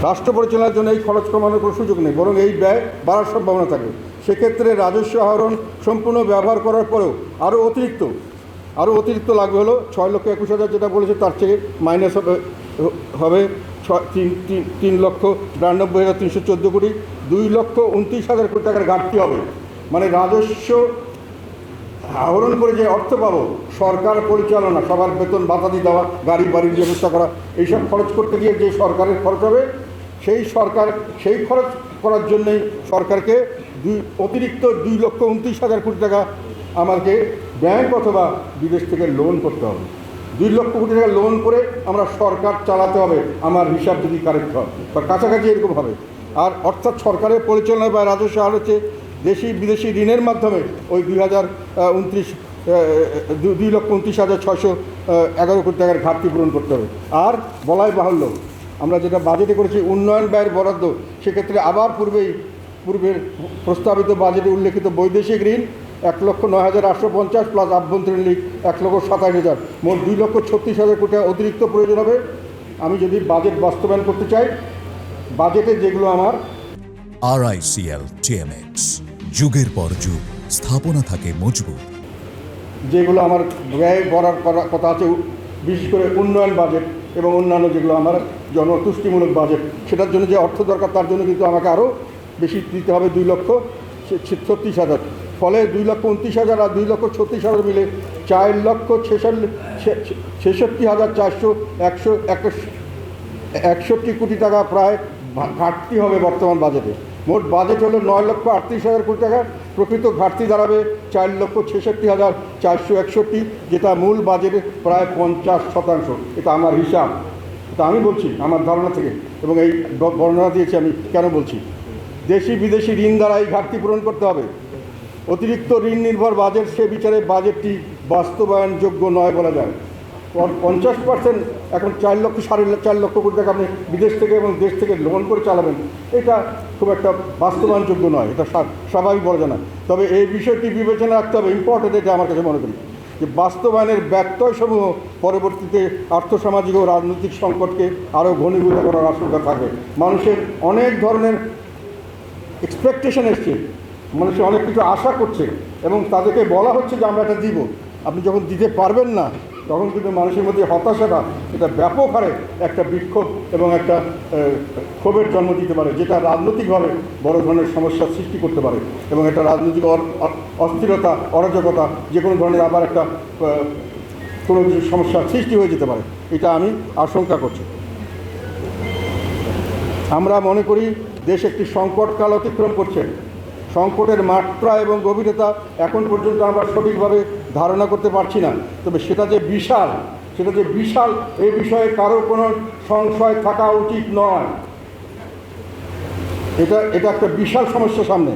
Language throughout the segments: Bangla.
রাষ্ট্র পরিচালনার জন্য এই খরচ কমানোর কোনো সুযোগ নেই, বরং এই ব্যয় বাড়ার সম্ভাবনা থাকে। সেক্ষেত্রে রাজস্ব আহরণ সম্পূর্ণ ব্যবহার করার পরেও আরও অতিরিক্ত লাগবে হলো 6,21,000 যেটা বলেছে, তার থেকে মাইনাস হবে 3,92,314 কোটি, 2,29,000 কোটি টাকার ঘাটতি হবে। মানে রাজস্ব আহরণ করে যে অর্থ পাবো, সরকার পরিচালনা, সবার বেতন ভাতা দেওয়া, গাড়ি বাড়ির ব্যবস্থা করা, এইসব খরচ করতে গিয়ে যে সরকারের খরচ হবে, সেই খরচ করার জন্যই সরকারকে অতিরিক্ত 2,29,000 কোটি টাকা আমাকে ব্যাংক অথবা বিদেশ থেকে লোন করতে হবে। 2 লক্ষ কোটি টাকা লোন করে আমরা সরকার চালাতে হবে, আমার হিসাব যদি কারেক্ট হয় বা কাছাকাছি এরকম হবে। আর অর্থাৎ সরকারের পরিচালনায় বা রাজস্ব আহরণ হচ্ছে দেশি বিদেশি ঋণের মাধ্যমে ওই 2,29,611 কোটি টাকার ঘাটতি পূরণ করতে হবে। আর বলাই বাহুল্য, আমরা যেটা বাজেটে করেছি উন্নয়ন ব্যয়ের বরাদ্দ, সেক্ষেত্রে আবার পূর্বের প্রস্তাবিত বাজেটে উল্লেখিত বৈদেশিক ঋণ 1,09,850 প্লাস আভ্যন্তরীণ ঋণ 1,27,000, মোট 2,36,000 কোটি টাকা অতিরিক্ত প্রয়োজন হবে আমি যদি বাজেট বাস্তবায়ন করতে চাই। বাজেটে যেগুলো আমার RICL TMX, যুগের পর যুগ স্থাপনা থাকে মজবুত। যেগুলো আমার ব্যয় করার কথা আছে, বিশেষ করে উন্নয়ন বাজেট এবং অন্যান্য যেগুলো আমার জনতুষ্টিমূলক বাজেট, সেটার জন্য যে অর্থ দরকার তার জন্য কিন্তু আমাকে আরও বেশি দিতে হবে, 2,36,000। ফলে 2,29,000 আর 2,36,000 মিলে 4,66,461 কোটি টাকা প্রায় ঘাটতি হবে বর্তমান বাজেটে। মোট বাজেট হলো 9,38,000 কোটি টাকা, প্রকৃত ঘাটতি দাঁড়াবে 4,66,461, যেটা মূল বাজেটের প্রায় 50%। এটা আমার হিসাব, এটা আমি বলছি আমার ধারণা থেকে, এবং এই বর্ণনা দিয়েছি আমি কেন বলছি। দেশি বিদেশি ঋণ দ্বারা এই ঘাটতি পূরণ করতে হবে। অতিরিক্ত ঋণ নির্ভর বাজেট, সে বিচারে বাজেটটি বাস্তবায়নযোগ্য নয় বলা যায়। 50% এখন 4,00,000 কোটি টাকা আপনি বিদেশ থেকে এবং দেশ থেকে লোন করে চালাবেন, এটা খুব একটা বাস্তবায়নযোগ্য নয়, এটা স্বাভাবিক বলা যায় না। তবে এই বিষয়টি বিবেচনা রাখতে হবে, ইম্পর্টেন্ট এটা আমার কাছে মনে করি, যে বাস্তবায়নের ব্যত্যয়সমূহ পরবর্তীতে আর্থসামাজিক ও রাজনৈতিক সংকটকে আরও ঘনীভূত করার আশঙ্কা থাকবে। মানুষের অনেক ধরনের এক্সপেকটেশন এসছে, মানুষের অনেক কিছু আশা করছে এবং তাদেরকে বলা হচ্ছে যে আমরা এটা দিব। আপনি যখন দিতে পারবেন না, তখন কিন্তু মানুষের মধ্যে হতাশাটা, এটা ব্যাপক হারে একটা বিক্ষোভ এবং একটা ক্ষোভের জন্ম দিতে পারে, যেটা রাজনৈতিকভাবে বড় ধরনের সমস্যার সৃষ্টি করতে পারে এবং একটা রাজনৈতিক অস্থিরতা, অরাজকতা, যে কোনো ধরনের আবার একটা কোনো কিছু সমস্যার সৃষ্টি হয়ে যেতে পারে, এটা আমি আশঙ্কা করছি। আমরা মনে করি দেশ একটি সংকটকাল অতিক্রম করছে। সংকটের মাত্রা এবং গভীরতা এখন পর্যন্ত আমরা সঠিকভাবে ধারণা করতে পারছি না, তবে সেটা যে বিশাল এই বিষয়ে কারো কোনো সংশয় থাকা উচিত নয়। এটা একটা বিশাল সমস্যা সামনে।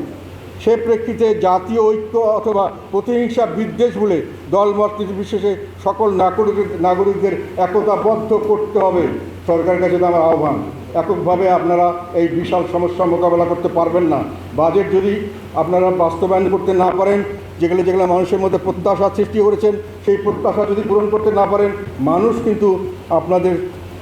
সে প্রেক্ষিতে জাতীয় ঐক্য অথবা প্রতিহিংসা বিদ্বেষ বলে দলমত নির্বিশেষে সকল নাগরিকদের একতাবদ্ধ করতে হবে। সরকারের কাছে আমার আহ্বান, এককভাবে আপনারা এই বিশাল সমস্যার মোকাবেলা করতে পারবেন না। বাজেট যদি আপনারা বাস্তবায়ন করতে না পারেন, যেগুলো মানুষের মধ্যে প্রত্যাশা সৃষ্টি করেছেন, সেই প্রত্যাশা যদি পূরণ করতে না পারেন, মানুষ কিন্তু আপনাদের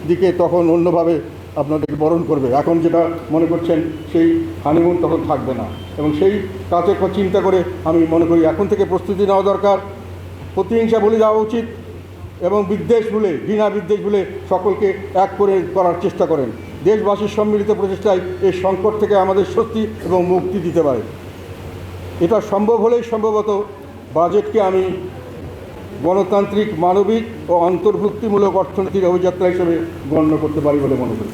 দিকে তখন অন্যভাবে আপনাদেরকে বরণ করবে। এখন যেটা মনে করছেন সেই হানিমুন তখন থাকবে না, এবং সেই কাজে চিন্তা করে আমি মনে করি এখন থেকে প্রস্তুতি নেওয়া দরকার। প্রতিহিংসা ভুলে যাওয়া উচিত এবং ঘৃণা বিদ্বেষ ভুলে সকলকে এক করে করার চেষ্টা করেন। দেশবাসীর সম্মিলিত প্রচেষ্টায় এই সংকট থেকে আমাদের স্বস্তি এবং মুক্তি দিতে পারে। এটা সম্ভব হলেই সম্ভবত বাজেটকে আমি গণতান্ত্রিক, মানবিক ও অন্তর্ভুক্তিমূলক অর্থনীতির অভিযাত্রা হিসেবে গণ্য করতে পারি বলে মনে করি।